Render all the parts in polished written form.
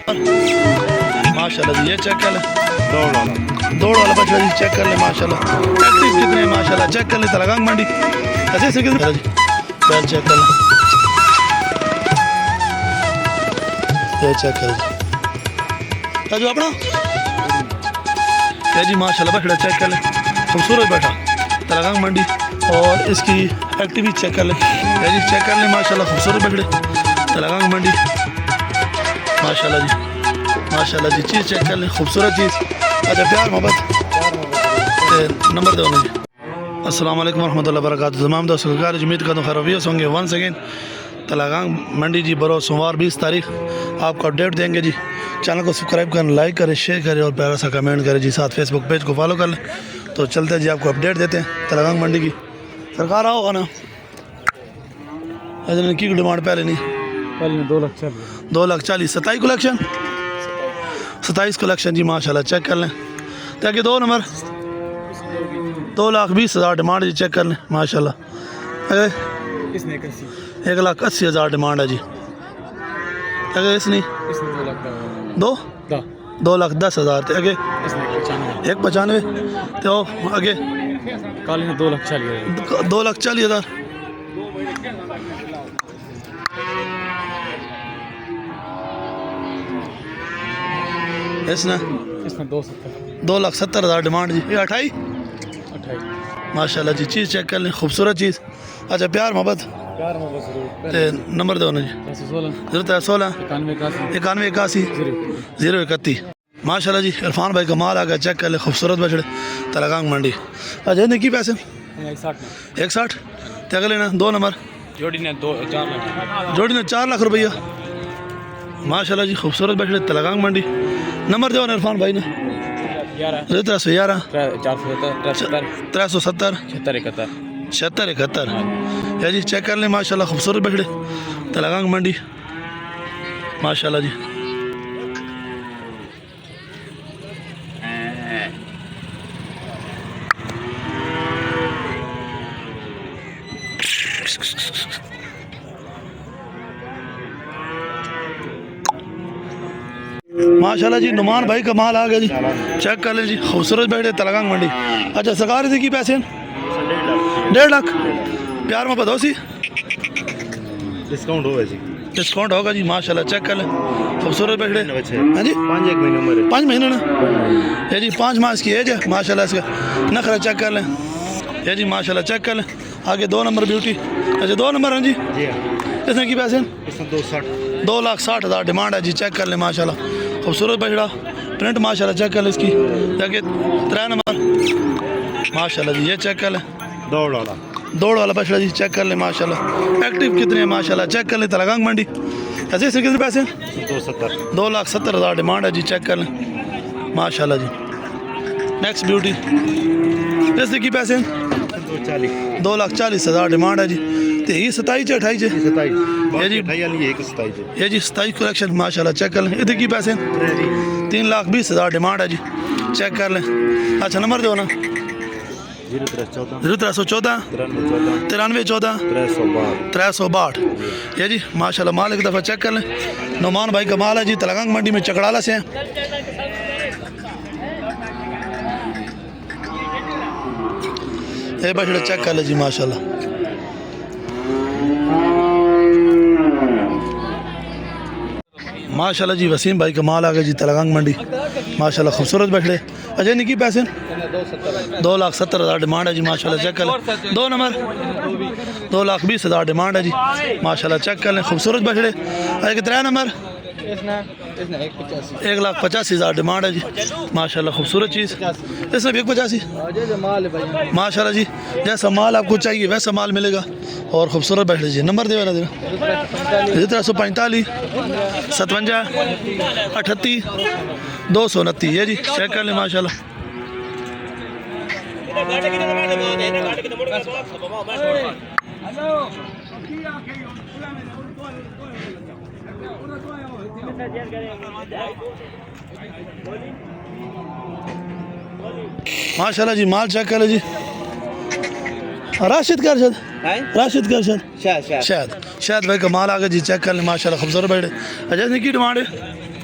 माशाल्लाह जी, ये चेक कर ले, दौड़ वाला बछड़ा जी, चेक कर ले माशाल्लाह। एक्टिव कितने हैं माशाल्लाह, चेक कर ले। तलगांग मंडी अच्छे से कितने जी, बैल चेक कर ले, ये चेक कर जी ताजू अपना क्या जी माशाल्लाह बछड़ा चेक कर ले, खूबसूरत बैठा तलगांग मंडी। और इसकी एक्टिविटी चेक कर ले, क्या जी चेक कर ले माशाल्लाह, खूबसूरत बछड़े तलगांग मंडी माशाल्लाह जी, माशाल्लाह जी। चीज़ चेक कर ले, खूबसूरत चीज़। अच्छा प्यार मोहब्बत नंबर दो जी। अस्सलाम वालेकुम रहमतुल्लाहि व बरकातहू। तमाम दोस्तों का उम्मीद करता हूँ खैर रवैया होंगे। वंस अगेन तलगांग मंडी जी बरोज़ सोमवार 20 तारीख आपको अपडेट देंगे जी। चैनल को सब्सक्राइब करें, लाइक करें, शेयर करें और प्यारा सा कमेंट करें जी। साथ फेसबुक पेज को फॉलो कर लें। तो चलते हैं जी, आपको अपडेट देते हैं तलगांग मंडी की। सरकार आओ ना की डिमांड पहले नहीं, 2,40,000 27 कलेक्शन 27 कलेक्शन जी माशाल्लाह। चेक कर लें ताकि 2 नंबर 2,20,000 डिमांड जी। चेक कर लें माशाल्लाह। 1,80,000 डिमांड है जी। अगर इस नहीं 2,10,000 थे अगे 1,95 तो आगे 2,40,000। इसने 2,70,000 डिमांड जी। ये 28 माशाल्लाह जी। चीज़ चेक कर लें, खूबसूरत चीज़। अच्छा प्यार मोहब्बत नंबर दो ना जी। 016 91 81 031 माशाल्लाह जी। इरफान भाई कमाल आ गया, चेक कर ले, खूबसूरत बछड़े तलगांग मंडी। अच्छा इन्हें की पैसे 160 क्या कर लेना 2 नंबर जोड़ी ने 4 लाख रुपया माशाल्लाह जी। खूबसूरत बछड़े तलगांग मंडी। नंबर दो इरफान भाई ने 311 370 76 71 या जी। चेक कर लें माशाल्लाह, खूबसूरत बछड़े तलगांग मंडी माशाल्लाह जी। माशाल्लाह जी। नुमान भाई का माल आ गया जी। चेक कर लें जी, खूबसूरत बैठे तलगांग मंडी। अच्छा सरकार थी की पैसे 1.5 लाख प्यार में बताओ सी डिस्काउंट होगा जी, डिस्काउंट होगा जी माशाल्लाह। चेक कर लें, खूबसूरत बैठे हाँ जी। 5 महीने ना ये जी, 5 माह की एज है माशाल्लाह। इसका नखरा चेक कर लें ये जी माशाल्लाह। चेक कर लें आगे 2 नंबर ब्यूटी। अच्छा 2 नंबर हैं जी। इसने की पैसे 2,60,000 डिमांड है जी। चेक कर लें माशाल्लाह, खूबसूरत बछड़ा प्रिंट माशाल्लाह। चेक कर लें इसकी जाके 3 नंबर माशाल्लाह जी। ये चेक कर लें दौड़ वाला बछड़ा जी। चेक कर लें माशाल्लाह। एक्टिव कितने हैं माशाल्लाह। चेक कर लें तलगांग मंडी। ऐसे इसके कितने पैसे 2,70,000 डिमांड है जी। चेक कर लें माशाल्लाह जी। नेक्स्ट ब्यूटी इसके की पैसे 2,40,000 डिमांड है जी। तो ये 27 28 है ये जी। ये जी 27 कलेक्शन माशाल्लाह। चेक कर लें इधर की पैसे 3,20,000 डिमांड है जी। चेक कर लें। अच्छा नंबर दो ना 0314 93 14 362 ये जी माशाल्लाह। माल एक दफ़ा चेक कर लें। नुमान भाई का माल है जी, तलगांग मंडी में चकड़ाला से हैं। ये बछड़ा चेक कर ले जी माशाल्लाह। माशाल्लाह जी। वसीम भाई का माल आ गया जी तलगांग मंडी माशाल्लाह। खूबसूरत बछड़े। अजय निकी पैसे 2,70,000 डिमांड है जी माशाल्लाह। चेक कर लें 2 नंबर 2,20,000 डिमांड है जी माशाल्लाह। चेक कर लें खूबसूरत बछड़े। अजय 3 नंबर 1,85,000 डिमांड है जी माशाल्लाह। खूबसूरत चीज़। इसमें भी 185 माशाल्लाह जी। जैसा माल आपको चाहिए वैसा माल मिलेगा और खूबसूरत बैठे जी। नंबर दे 345 57 38 229 ये जी। चेक कर लें माशाल्लाह। माशाल्लाह जी। माल चेक कर लो जी। राशिद का शायद भाई का माल आ गया जी। चेक कर लें माशाल्लाह। खूबसूरत बैठे। अच्छा इसकी डिमांड है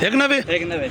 190 1,90,000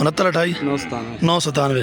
6928 997 997.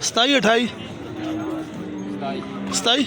27 28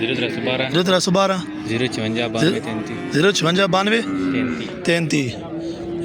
0312 056 92 33.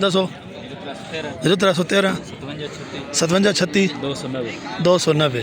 10 0313 57 36 290.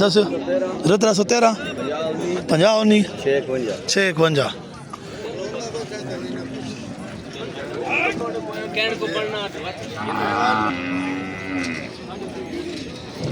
10 0313 50 19 651.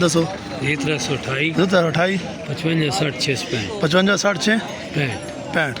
10 328 0328 55 60 665 55 60 6 65.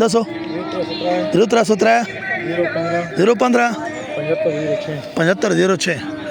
10 0313 015 75 06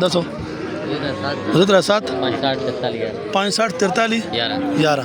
10 0307 65 43 11.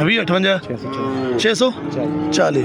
2058 640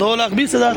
2,20,000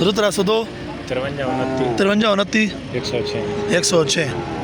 302 53 29 106